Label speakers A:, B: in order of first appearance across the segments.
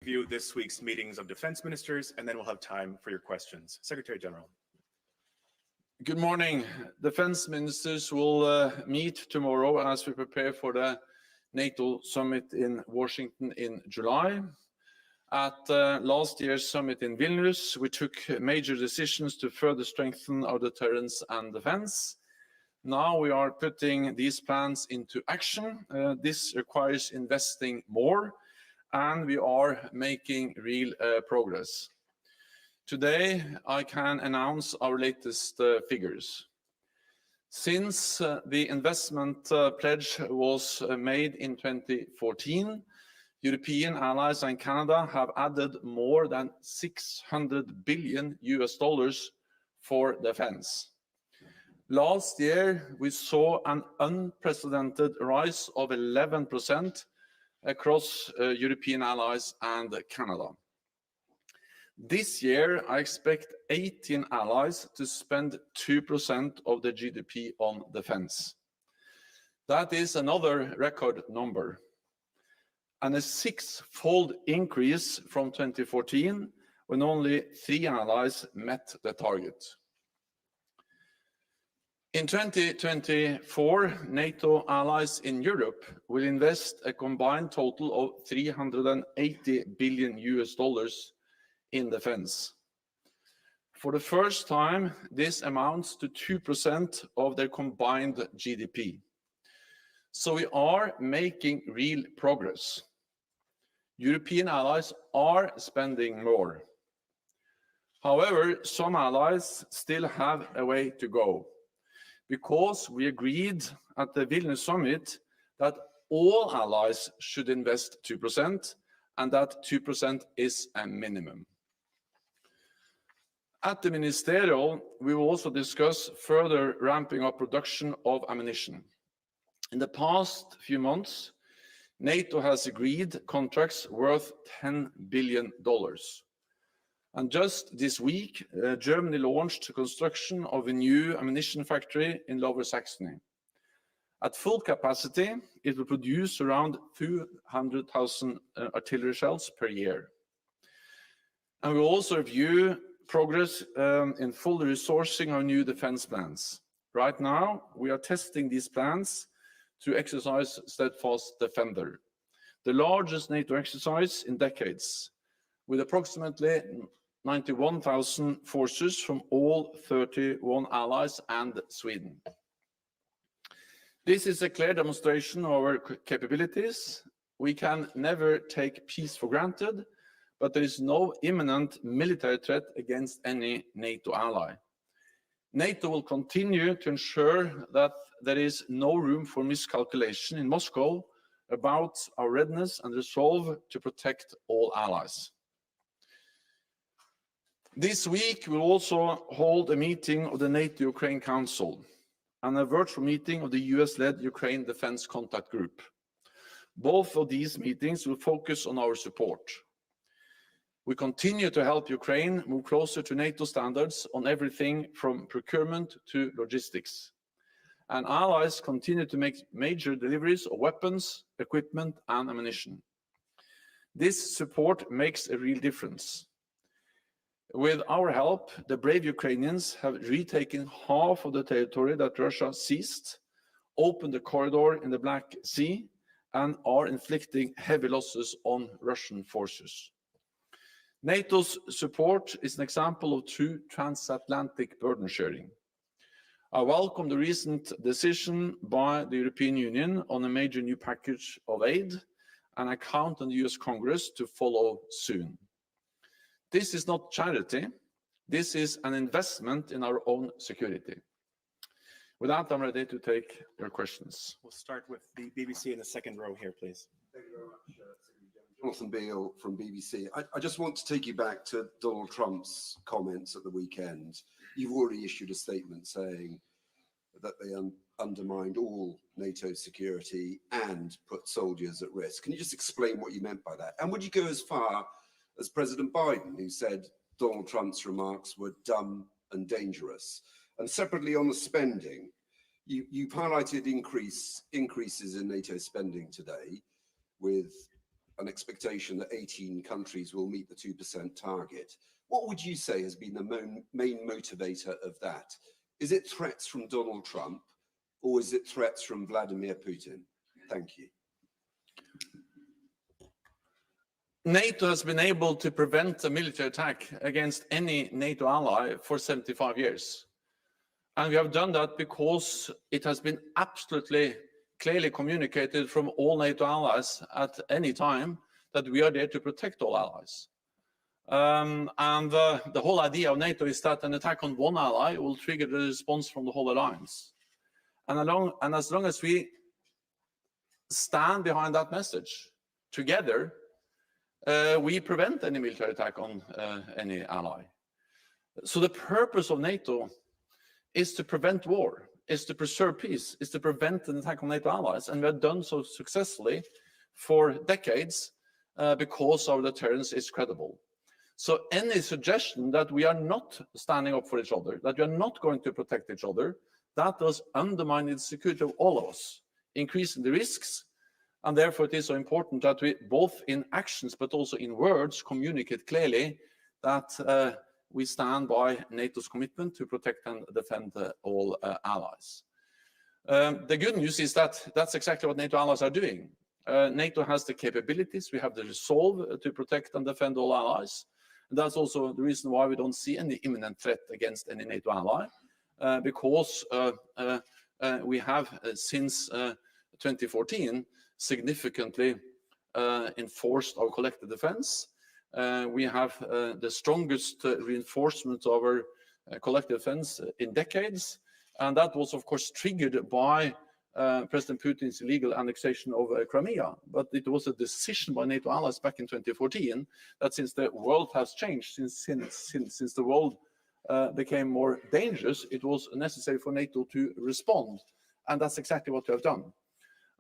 A: review this week's meetings of defense ministers, and then we'll have time for your questions. Secretary General.
B: Good morning. Defense ministers will meet tomorrow as we prepare for the NATO summit in Washington in July. At last year's summit in Vilnius, we took major decisions to further strengthen our deterrence and defense. Now we are putting these plans into action. This requires investing more, and we are making real progress. Today, I can announce our latest figures. Since the investment pledge was made in 2014, European allies and Canada have added more than $600 billion for defense. Last year, we saw an unprecedented rise of 11% across European allies and Canada. This year, I expect 18 allies to spend 2% of their GDP on defense. That is another record number, and a six-fold increase from 2014, when only 3 allies met the target. In 2024, NATO allies in Europe will invest a combined total of $380 billion in defense. For the first time, this amounts to 2% of their combined GDP. So we are making real progress. European allies are spending more. However, some allies still have a way to go, because we agreed at the Vilnius summit that all allies should invest 2%, and that 2% is a minimum. At the ministerial, we will also discuss further ramping up production of ammunition. In the past few months, NATO has agreed contracts worth $10 billion. And just this week, Germany launched construction of a new ammunition factory in Lower Saxony. At full capacity, it will produce around 200,000 artillery shells per year. And we will also review progress in full resourcing our new defense plans. Right now, we are testing these plans to exercise Steadfast Defender, the largest NATO exercise in decades, with approximately 91,000 forces from all 31 allies and Sweden. This is a clear demonstration of our capabilities. We can never take peace for granted, but there is no imminent military threat against any NATO ally. NATO will continue to ensure that there is no room for miscalculation in Moscow about our readiness and resolve to protect all allies. This week, we'll also hold a meeting of the NATO-Ukraine Council and a virtual meeting of the US-led Ukraine Defense Contact Group. Both of these meetings will focus on our support. We continue to help Ukraine move closer to NATO standards on everything from procurement to logistics. And allies continue to make major deliveries of weapons, equipment, and ammunition. This support makes a real difference. With our help, the brave Ukrainians have retaken half of the territory that Russia seized, opened the corridor in the Black Sea, and are inflicting heavy losses on Russian forces. NATO's support is an example of true transatlantic burden sharing. I welcome the recent decision by the European Union on a major new package of aid, and I count on the US Congress to follow soon. This is not charity. This is an investment in our own security. With that, I'm ready to take your questions.
A: We'll start with the BBC in the second row here, please.
C: Thank you very much, Jonathan Beale from BBC. I just want to take you back to Donald Trump's comments at the weekend. You've already issued a statement saying that they undermined all NATO security and put soldiers at risk. Can you just explain what you meant by that? And would you go as far as President Biden, who said Donald Trump's remarks were dumb and dangerous? And separately on the spending, you've highlighted increases in NATO spending today, with an expectation that 18 countries will meet the 2% target. What would you say has been the main motivator of that? Is it threats from Donald Trump, or is it threats from Vladimir Putin? Thank you.
B: NATO has been able to prevent a military attack against any NATO ally for 75 years. And we have done that because it has been absolutely clearly communicated from all NATO allies at any time that we are there to protect all allies. The whole idea of NATO is that an attack on one ally will trigger the response from the whole alliance. And as long as we stand behind that message together, we prevent any military attack on any ally. So the purpose of NATO is to prevent war, is to preserve peace, is to prevent an attack on NATO allies. And we have done so successfully for decades because our deterrence is credible. So any suggestion that we are not standing up for each other, that we are not going to protect each other, that does undermine the security of all of us, increasing the risks. And therefore it is so important that we, both in actions but also in words, communicate clearly that we stand by NATO's commitment to protect and defend all allies. The good news is that that's exactly what NATO allies are doing. NATO has the capabilities, we have the resolve to protect and defend all allies. And that's also the reason why we don't see any imminent threat against any NATO ally, because we have since 2014 significantly enforced our collective defense. We have the strongest reinforcement of our collective defense in decades, and that was of course triggered by President Putin's illegal annexation of Crimea. But it was a decision by NATO allies back in 2014 that since the world has changed, since the world became more dangerous, it was necessary for NATO to respond, and that's exactly what we have done.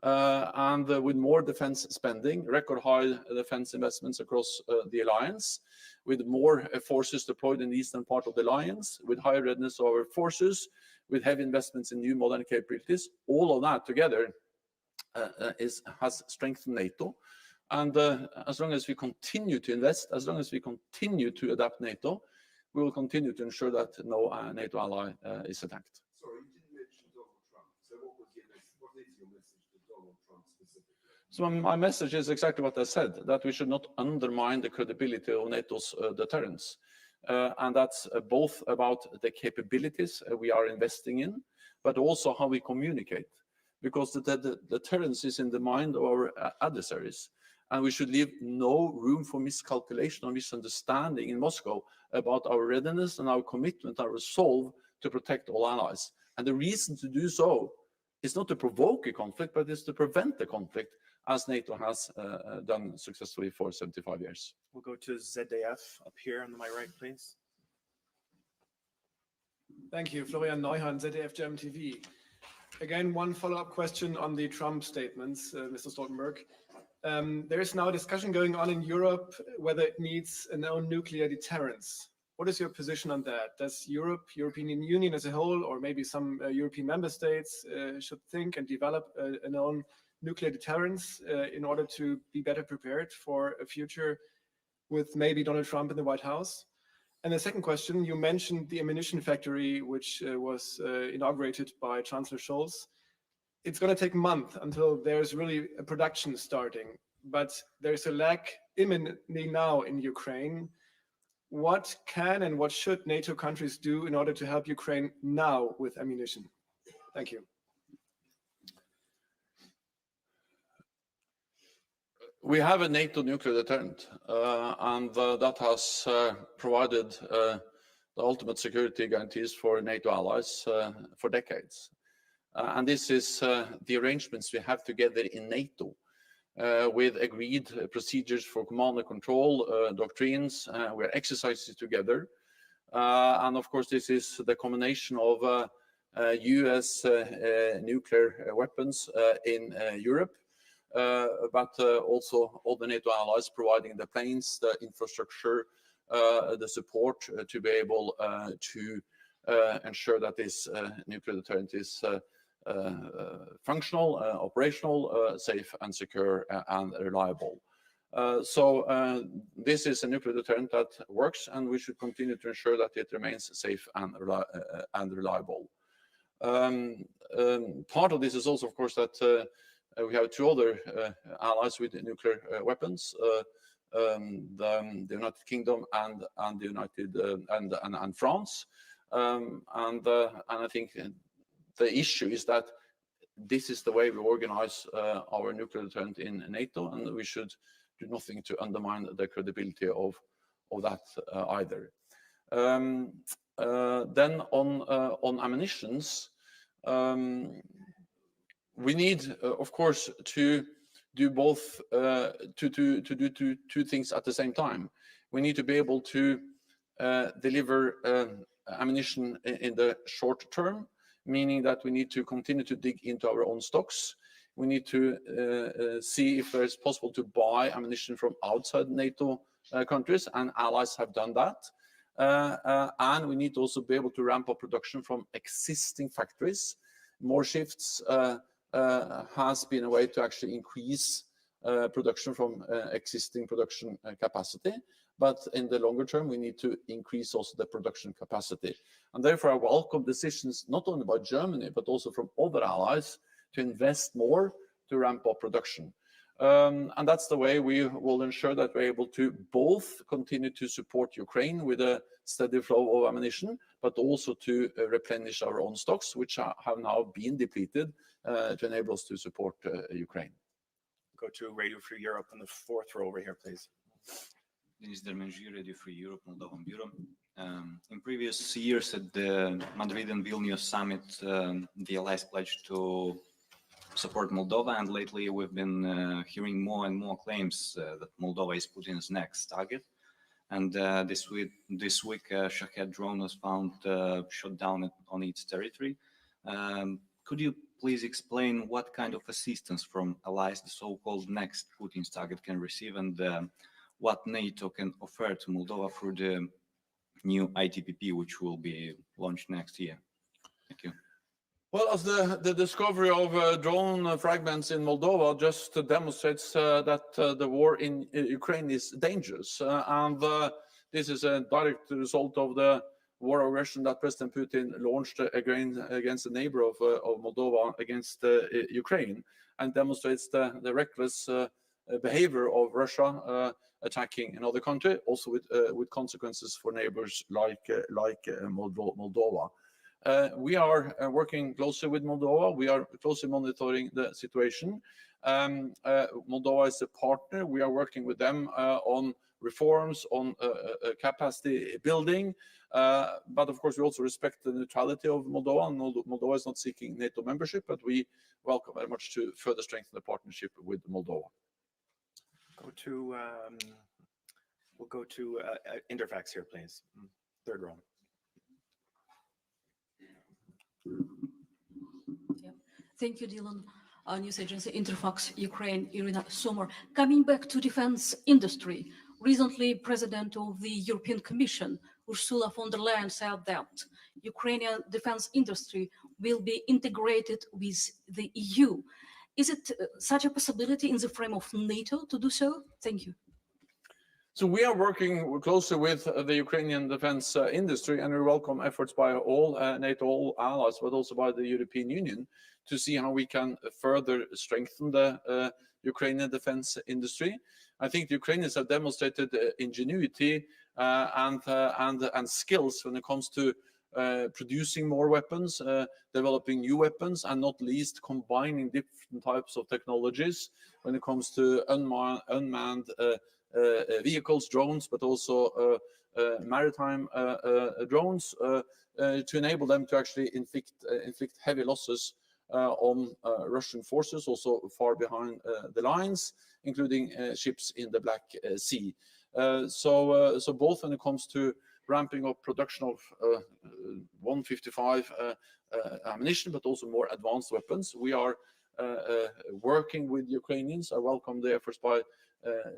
B: With more defense spending, record high defense investments across the alliance, with more forces deployed in the eastern part of the alliance, with higher readiness of our forces, with heavy investments in new modern capabilities, all of that together has strengthened NATO. And as long as we continue to invest, as long as we continue to adapt NATO, we will continue to ensure that no NATO ally is attacked.
C: Sorry, you didn't mention Donald Trump. So what is your message to Donald Trump specifically?
B: So my message is exactly what I said, that we should not undermine the credibility of NATO's deterrence. And that's both about the capabilities we are investing in, but also how we communicate, because the deterrence is in the mind of our adversaries. And we should leave no room for miscalculation or misunderstanding in Moscow about our readiness and our commitment, our resolve to protect all allies. And the reason to do so is not to provoke a conflict, but is to prevent the conflict, as NATO has done successfully for 75 years.
A: We'll go to ZDF up here on my right, please.
D: Thank you. Florian Neuhan, ZDF German TV. Again, one follow-up question on the Trump statements, Mr. Stoltenberg. There is now a discussion going on in Europe whether it needs an own nuclear deterrence. What is your position on that? Does European Union as a whole, or maybe some European member states should think and develop an own nuclear deterrence in order to be better prepared for a future with maybe Donald Trump in the White House? And the second question, you mentioned the ammunition factory, which was inaugurated by Chancellor Scholz. It's going to take a month until there's really a production starting, but there's a lack imminently now in Ukraine. What can and what should NATO countries do in order to help Ukraine now with ammunition? Thank you.
B: We have a NATO nuclear deterrent, and that has provided the ultimate security guarantees for NATO allies for decades. And this is the arrangements we have together in NATO with agreed procedures for command and control, doctrines, we're exercises together. And of course, this is the combination of US nuclear weapons in Europe, but also all the NATO allies providing the planes, the infrastructure, the support to be able to ensure that this nuclear deterrent is functional, operational, safe and secure and reliable. This is a nuclear deterrent that works, and we should continue to ensure that it remains safe and reliable. Part of this is also, of course, that we have two other allies with nuclear weapons, the United Kingdom and the United and France, and I think the issue is that this is the way we organize our nuclear deterrent in NATO, and we should do nothing to undermine the credibility of that either. Then on ammunitions, we need, of course, to do both, to do two things at the same time. We need to be able to deliver ammunition in the short term, meaning that we need to continue to dig into our own stocks. We need to see if it's possible to buy ammunition from outside NATO countries, and allies have done that. And we need to also be able to ramp up production from existing factories. More shifts has been a way to actually increase production from existing production capacity. But in the longer term, we need to increase also the production capacity. And therefore, I welcome decisions not only by Germany, but also from other allies to invest more to ramp up production. And that's the way we will ensure that we're able to both continue to support Ukraine with a steady flow of ammunition, but also to replenish our own stocks, which have now been depleted, to enable us to support Ukraine.
A: Go to Radio Free Europe on the fourth row over here, please.
E: Denis Dermenji, Radio Free Europe, Moldovan Bureau. In previous years at the Madrid and Vilnius summit, the allies pledged to support Moldova, and lately we've been hearing more and more claims that Moldova is Putin's next target. And this week, Shahed drone was found shot down on its territory. Could you please explain what kind of assistance from allies the so-called next Putin's target can receive, and what NATO can offer to Moldova through the new ITPP, which will be launched next year? Thank you.
B: Well, as the discovery of drone fragments in Moldova just demonstrates that the war in Ukraine is dangerous. And this is a direct result of the war aggression that President Putin launched against the neighbor of Moldova, against Ukraine, and demonstrates the reckless behavior of Russia attacking another country, also with consequences for neighbors like Moldova. We are working closely with Moldova. We are closely monitoring the situation. Moldova is a partner. We are working with them on reforms, on capacity building. But of course, we also respect the neutrality of Moldova. And Moldova is not seeking NATO membership, but we welcome very much to further strengthen the partnership with Moldova.
A: We'll go to Interfax here, please. Third row.
F: Yeah. Thank you, Dylan. News agency Interfax, Ukraine, Irina Sommer. Coming back to defense industry, recently President of the European Commission, Ursula von der Leyen, said that Ukrainian defense industry will be integrated with the EU. Is it such a possibility in the frame of NATO to do so? Thank you.
B: So we are working closely with the Ukrainian defense industry, and we welcome efforts by all NATO, all allies, but also by the European Union to see how we can further strengthen the Ukrainian defense industry. I think the Ukrainians have demonstrated ingenuity and skills when it comes to producing more weapons, developing new weapons, and not least combining different types of technologies when it comes to unmanned vehicles, drones, but also maritime drones, to enable them to actually inflict heavy losses on Russian forces, also far behind the lines, including ships in the Black Sea. So both when it comes to ramping up production of 155 ammunition, but also more advanced weapons, we are working with Ukrainians. I welcome the efforts by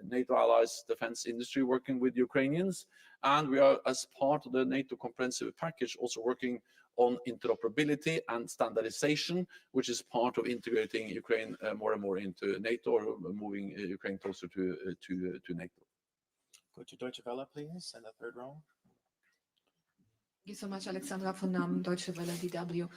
B: NATO allies, defense industry working with Ukrainians, and we are, as part of the NATO comprehensive package, also working on interoperability and standardization, which is part of integrating Ukraine more and more into NATO, or moving Ukraine closer to NATO.
A: Go to Deutsche Welle, please, in the third row.
G: Thank you so much, Alexandra von Deutsche Welle, DW.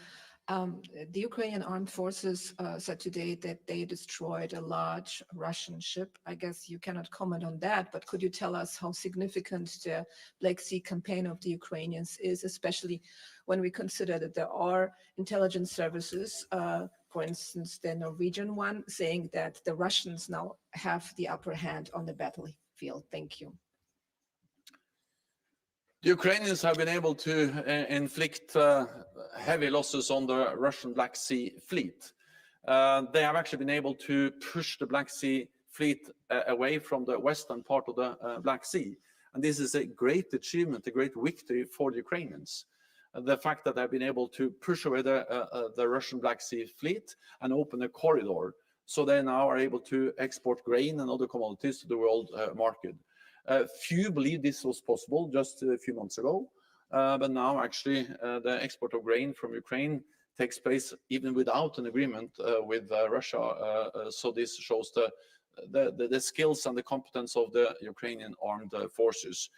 G: The Ukrainian armed forces said today that they destroyed a large Russian ship. I guess you cannot comment on that, but could you tell us how significant the Black Sea campaign of the Ukrainians is, especially when we consider that there are intelligence services, for instance, the Norwegian one, saying that the Russians now have the upper hand on the battlefield? Thank you.
B: The Ukrainians have been able to inflict heavy losses on the Russian Black Sea fleet. They have actually been able to push the Black Sea fleet away from the western part of the Black Sea. And this is a great achievement, a great victory for the Ukrainians. The fact that they've been able to push away the Russian Black Sea fleet and open a corridor, so they now are able to export grain and other commodities to the world market. Few believed this was possible just a few months ago, but now actually the export of grain from Ukraine takes place even without an agreement with Russia. So this shows the skills and the competence of the Ukrainian armed forces.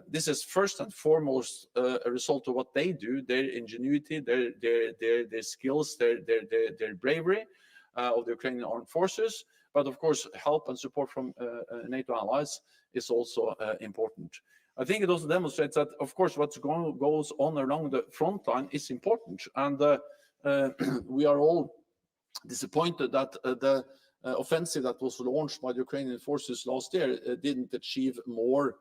B: This is first and foremost a result of what they do, their ingenuity, their skills, their bravery of the Ukrainian armed forces. But of course, help and support from NATO allies is also important. I think it also demonstrates that, of course, what goes on along the front line is important. And we are all disappointed that the offensive that was launched by the Ukrainian forces last year didn't achieve more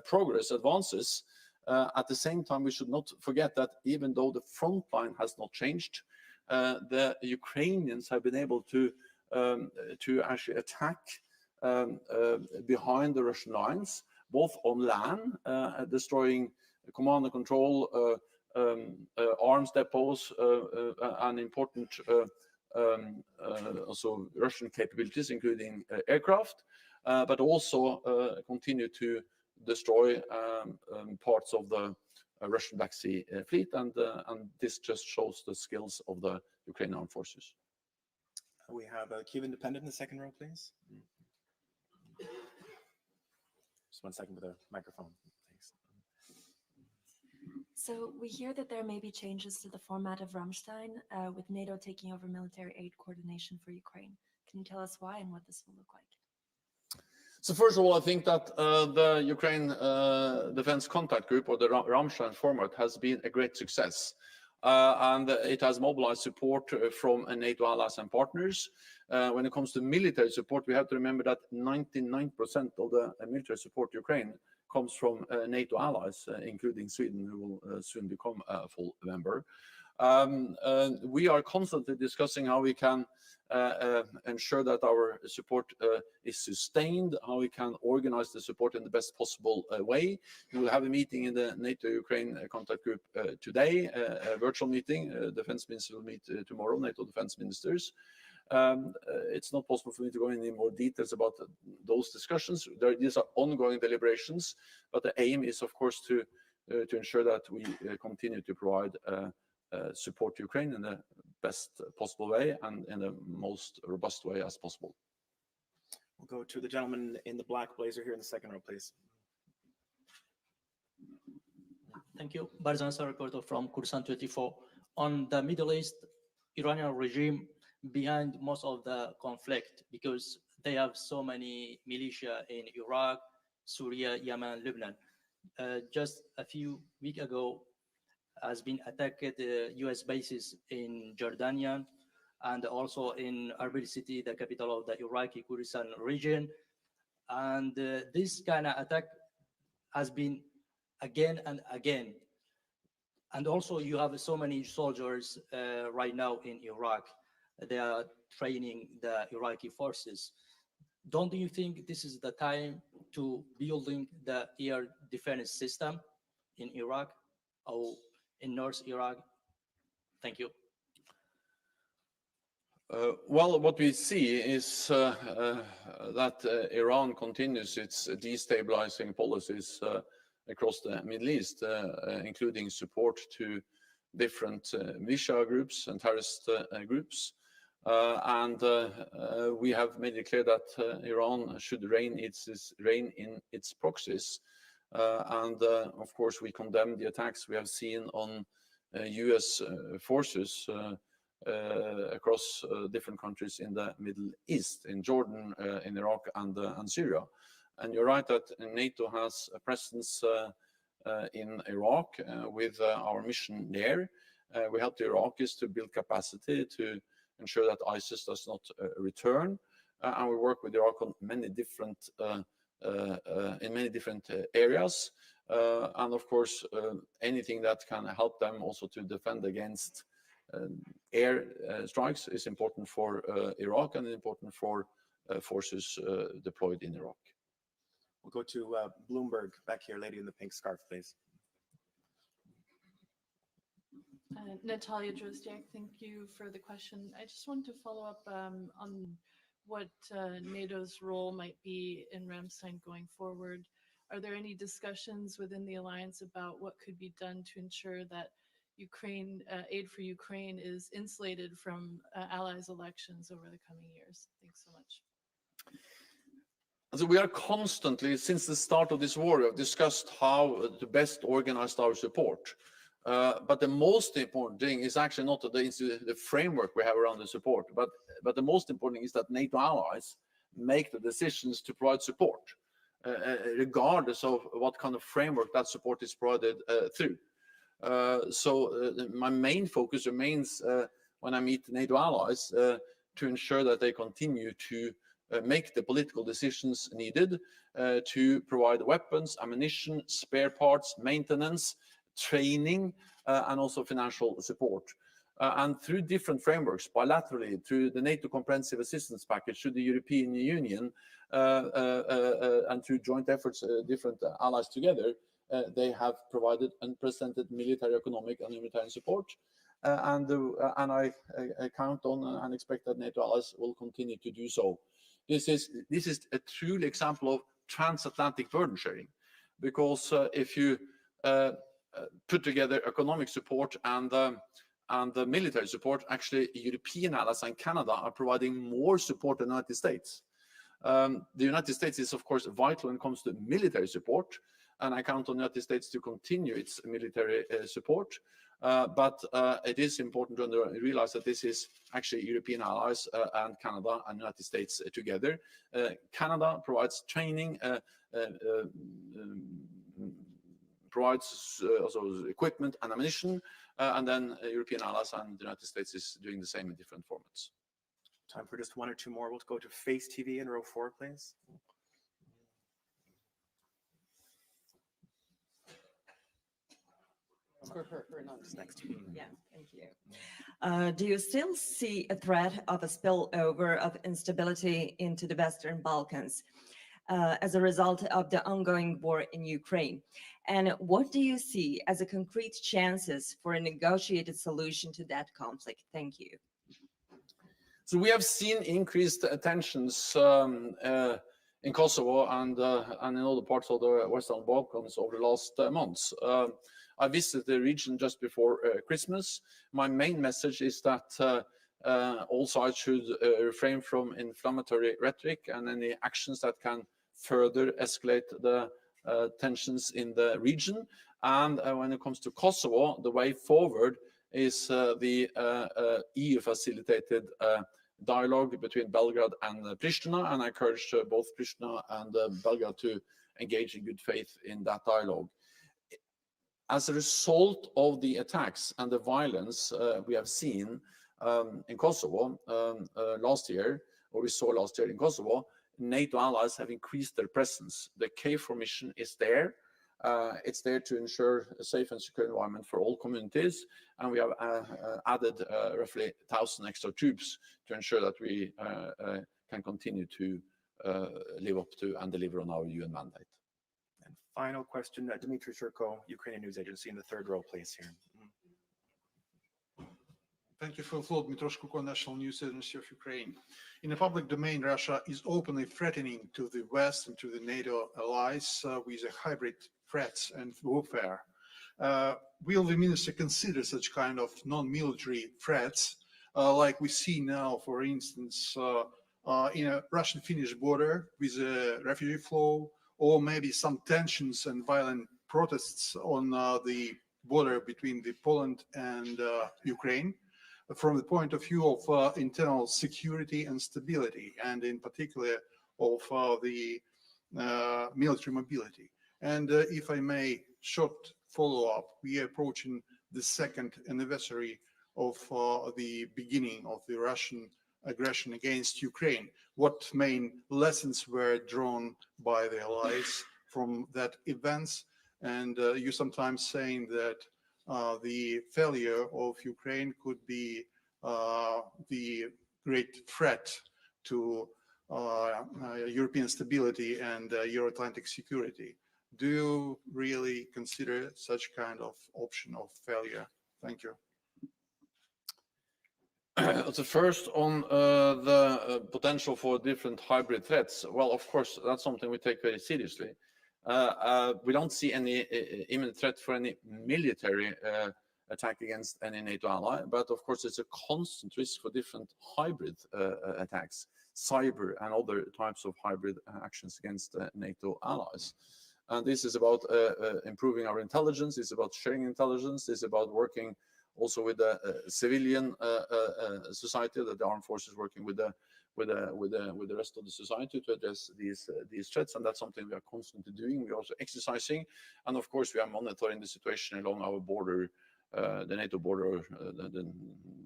B: progress, advances. At the same time, we should not forget that even though the front line has not changed, the Ukrainians have been able to actually attack behind the Russian lines, both on land, destroying command and control, arms depots, and important also Russian capabilities, including aircraft, but also continue to destroy parts of the Russian Black Sea fleet, and this just shows the skills of the Ukrainian armed forces.
A: We have a Kyiv Independent in the second row, please. Just 1 second with a microphone. Thanks.
H: So we hear that there may be changes to the format of Ramstein, with NATO taking over military aid coordination for Ukraine. Can you tell us why and what this will look like?
B: So first of all, I think that the Ukraine Defense Contact Group, or the Ramstein format, has been a great success. And it has mobilized support from NATO allies and partners. When it comes to military support, we have to remember that 99% of the military support to Ukraine comes from NATO allies, including Sweden, who will soon become a full member. We are constantly discussing how we can ensure that our support is sustained, how we can organize the support in the best possible way. We will have a meeting in the NATO-Ukraine contact group today, a virtual meeting. Defense ministers will meet tomorrow, NATO defense ministers. It's not possible for me to go into any more details about those discussions. These are ongoing deliberations, but the aim is, of course, to ensure that we continue to provide support to Ukraine in the best possible way and in the most robust way as possible.
A: We'll go to the gentleman in the black blazer here in the second row, please.
I: Thank you. Barzan Reporter from Kursan 24. On the Middle East, Iranian regime behind most of the conflict because they have so many militia in Iraq, Syria, Yemen, Lebanon. Just a few weeks ago, has been attacked U.S. bases in Jordanian and also in Erbil city, the capital of the Iraqi Kurdistan region. And this kind of attack has been again and again. And also you have so many soldiers right now in Iraq. They are training the Iraqi forces. Don't you think this is the time to building the air defense system in Iraq or in North Iraq? Thank you.
B: Well, what we see is that Iran continues its destabilizing policies across the Middle East, including support to different militia groups and terrorist groups. We have made it clear that Iran should rein in its proxies. Of course, we condemn the attacks we have seen on US forces across different countries in the Middle East, in Jordan, in Iraq, and Syria. And you're right that NATO has a presence in Iraq with our mission there. We help the Iraqis to build capacity to ensure that ISIS does not return, and we work with Iraq on many different in many different areas, and of course anything that can help them also to defend against air strikes is important for Iraq and important for forces deployed in Iraq.
A: We'll go to Bloomberg back here, lady in the pink scarf, please.
J: Natalia Drozdiak, thank you for the question. I just wanted to follow up on what NATO's role might be in Ramstein going forward. Are there any discussions within the alliance about what could be done to ensure that Ukraine, aid for Ukraine is insulated from allies' elections over the coming years? Thanks so much.
B: So we are constantly, since the start of this war, we have discussed how to best organize our support. But the most important thing is actually not the framework we have around the support, but the most important thing is that NATO allies make the decisions to provide support, regardless of what kind of framework that support is provided through. My main focus remains when I meet NATO allies to ensure that they continue to make the political decisions needed to provide weapons, ammunition, spare parts, maintenance, training, and also financial support. And through different frameworks, bilaterally, through the NATO Comprehensive Assistance Package, through the European Union, and through joint efforts, different allies together, they have provided unprecedented military, economic, and humanitarian support. And I count on and expect that NATO allies will continue to do so. This is a true example of transatlantic burden sharing, because if you put together economic support and the military support, actually European allies and Canada are providing more support than the United States. The United States is of course vital when it comes to military support, and I count on the United States to continue its military support. But it is important to realize that this is actually European allies and Canada and United States together. Canada provides training, provides also equipment and ammunition, and then European allies and the United States is doing the same in different formats.
A: Time for just one or two more. We'll go to Face TV in row 4, please. Next.
K: Yeah, thank you. Do you still see a threat of a spillover of instability into the Western Balkans as a result of the ongoing war in Ukraine? And what do you see as a concrete chances for a negotiated solution to that conflict? Thank you.
B: So we have seen increased tensions in Kosovo and in other parts of the Western Balkans over the last months. I visited the region just before Christmas. My main message is that all sides should refrain from inflammatory rhetoric and any actions that can further escalate the tensions in the region. And when it comes to Kosovo, the way forward is the EU-facilitated dialogue between Belgrade and Pristina, and I encourage both Pristina and Belgrade to engage in good faith in that dialogue. As a result of the attacks and the violence we have seen in Kosovo last year, or we saw last year in Kosovo, NATO allies have increased their presence. The KFOR mission is there. It's there to ensure a safe and secure environment for all communities, and we have added roughly 1,000 extra troops to ensure that we can continue to live up to and deliver on our UN mandate.
A: And final question, Dmitry Shurko, Ukrainian News Agency in the third row, please here.
L: Thank you for the floor, Dmitry Shurko, National News Agency of Ukraine. In the public domain, Russia is openly threatening to the West and to the NATO allies with a hybrid threats and warfare. will the minister consider such kind of non-military threats, like we see now, for instance, in a Russian-Finnish border with a refugee flow, or maybe some tensions and violent protests on the border between Poland and Ukraine, from the point of view of internal security and stability, and in particular of the military mobility. And if I may, short follow-up, we are approaching the second anniversary of the beginning of the Russian aggression against Ukraine. What main lessons were drawn by the allies from that events? And you sometimes saying that the failure of Ukraine could be the great threat to European stability and Euro-Atlantic security. Do you really consider such kind of option of failure? Thank you.
B: So first on the potential for different hybrid threats. Well, of course, that's something we take very seriously. We don't see any imminent threat for any military attack against any NATO ally, but of course it's a constant risk for different hybrid attacks, cyber and other types of hybrid actions against NATO allies. And this is about improving our intelligence, it's about sharing intelligence, it's about working also with the civilian society, that the armed forces working with the rest of the society to address these threats, and that's something we are constantly doing. We're also exercising, and of course we are monitoring the situation along our border, the NATO border, the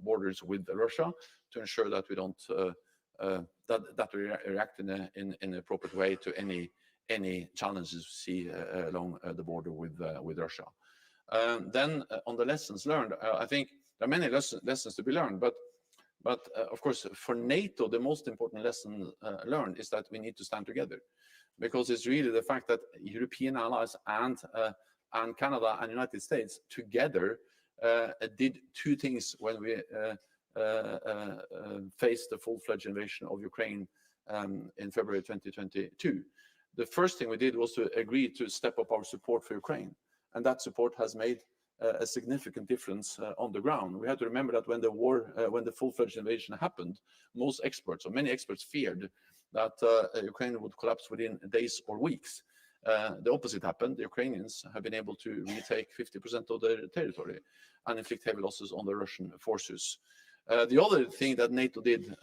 B: borders with Russia, to ensure that we don't that we react in an appropriate way to any challenges we see along the border with Russia. Then on the lessons learned, I think there are many lessons to be learned, but of course for NATO the most important lesson learned is that we need to stand together, because it's really the fact that European allies and Canada and United States together did two things when we faced the full-fledged invasion of Ukraine in February 2022. The first thing we did was to agree to step up our support for Ukraine. And that support has made a significant difference on the ground. We have to remember that when the full-fledged invasion happened, most experts, or many experts, feared that Ukraine would collapse within days or weeks. The opposite happened. The Ukrainians have been able to retake 50% of their territory and inflict heavy losses on the Russian forces. The other thing that NATO did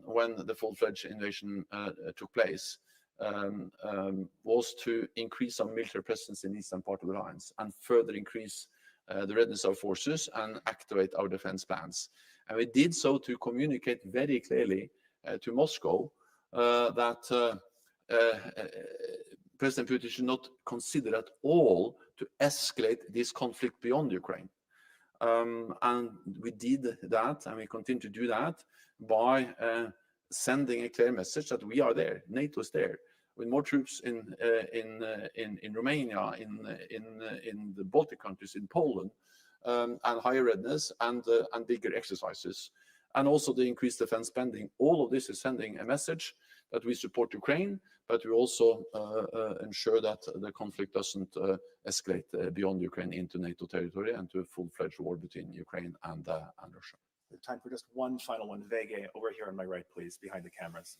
B: when the full-fledged invasion took place was to increase our military presence in the eastern part of the alliance and further increase the readiness of forces and activate our defense plans. And we did so to communicate very clearly to Moscow that President Putin should not consider at all to escalate this conflict beyond Ukraine. And we did that, and we continue to do that by sending a clear message that we are there, NATO is there, with more troops in Romania, in the Baltic countries, in Poland, and higher readiness and bigger exercises, and also the increased defense spending. All of this is sending a message that we support Ukraine, but we also ensure that the conflict doesn't escalate beyond Ukraine into NATO territory and to a full-fledged war between Ukraine and Russia.
A: We have time for just one final one. Vege, over here on my right, please, behind the cameras.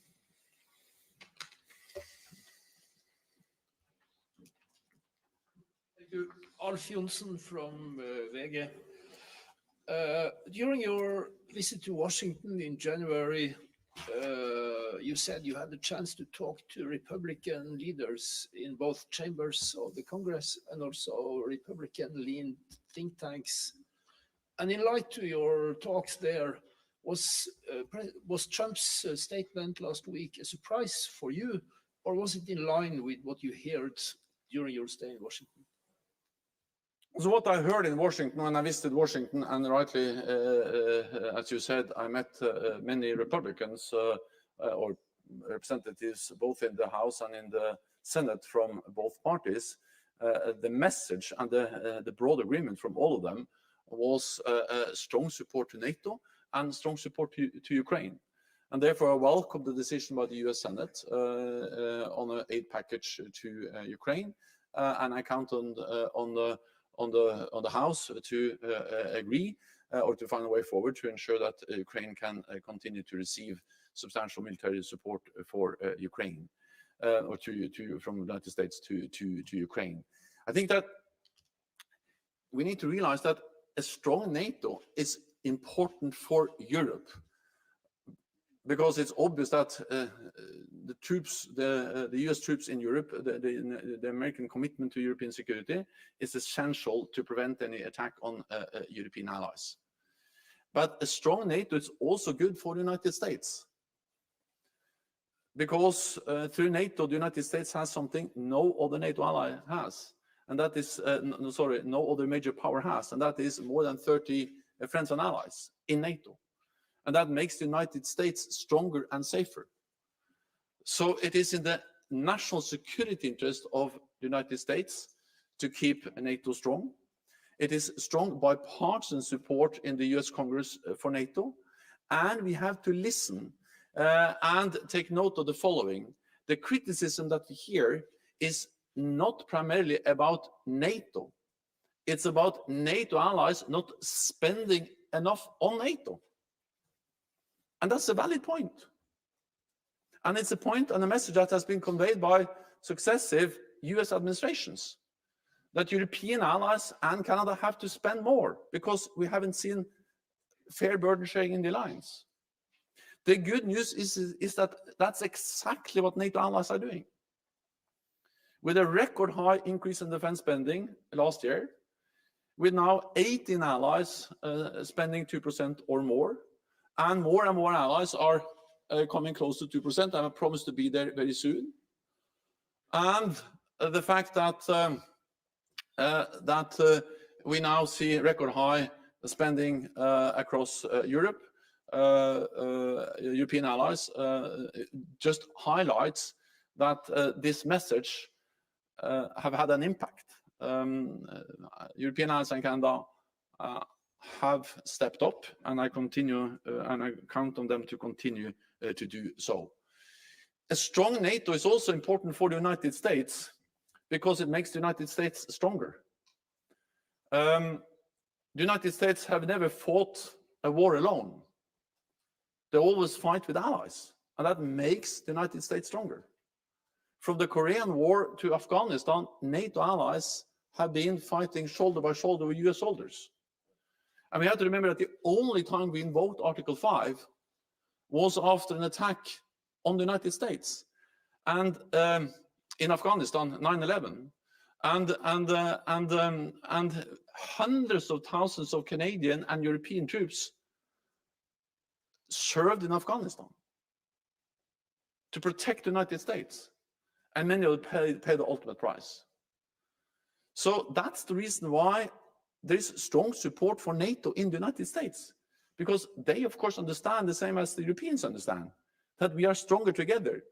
M: Thank you. Alf Jonsson from VG. During your visit to Washington in January, you said you had the chance to talk to Republican leaders in both chambers of the Congress and also Republican-leaned think tanks. And in light to your talks there, was Trump's statement last week a surprise for you, or was it in line with what you heard during your stay in Washington?
B: So what I heard in Washington when I visited Washington, and rightly, as you said, I met many Republicans or representatives both in the House and in the Senate from both parties. The message and the broad agreement from all of them was strong support to NATO and strong support to Ukraine. And therefore, I welcome the decision by the US Senate on an aid package to Ukraine, and I count on the House to agree or to find a way forward to ensure that Ukraine can continue to receive substantial military support for Ukraine, or from the United States to Ukraine. I think that we need to realize that a strong NATO is important for Europe, because it's obvious that the troops, the US troops in Europe, the American commitment to European security is essential to prevent any attack on European allies. But a strong NATO is also good for the United States, because through NATO, the United States has something no other NATO ally has, and that is, no other major power has, and that is more than 30 friends and allies in NATO. And that makes the United States stronger and safer. So it is in the national security interest of the United States to keep NATO strong. It is strong bipartisan support in the US Congress for NATO. And we have to listen and take note of the following. The criticism that we hear is not primarily about NATO. It's about NATO allies not spending enough on NATO. And that's a valid point. And it's a point and a message that has been conveyed by successive US administrations, that European allies and Canada have to spend more because we haven't seen fair burden sharing in the alliance. The good news is that that's exactly what NATO allies are doing. With a record high increase in defense spending last year, with now 18 allies spending 2% or more, and more allies are coming close to 2%, and I promise to be there very soon. And the fact that we now see record high spending across Europe, European allies, just highlights that this message have had an impact. European allies and Canada have stepped up, and I count on them to continue to do so. A strong NATO is also important for the United States because it makes the United States stronger. The United States have never fought a war alone. They always fight with allies, and that makes the United States stronger. From the Korean War to Afghanistan, NATO allies have been fighting shoulder by shoulder with US soldiers. And we have to remember that the only time we invoked Article 5 was after an attack on the United States and in Afghanistan, 9/11, and hundreds of thousands of Canadian and European troops served in Afghanistan to protect the United States, and many of them paid the ultimate price. So that's the reason why there is strong support for NATO in the United States, because they, of course, understand the same as the Europeans understand, that we are stronger together.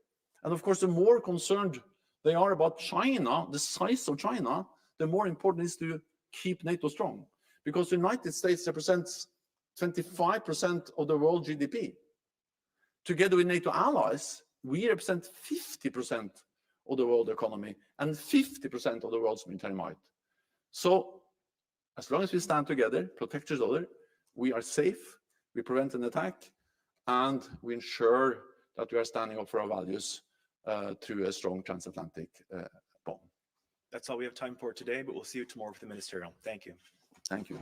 B: And of course, the more concerned they are about China, the size of China, the more important it is to keep NATO strong, because the United States represents 25% of the world GDP. Together with NATO allies, we represent 50% of the world economy and 50% of the world's military might. So as long as we stand together, protect each other, we are safe, we prevent an attack, and we ensure that we are standing up for our values through a strong transatlantic bond.
A: That's all we have time for today, but we'll see you tomorrow for the ministerial. Thank you.
B: Thank you.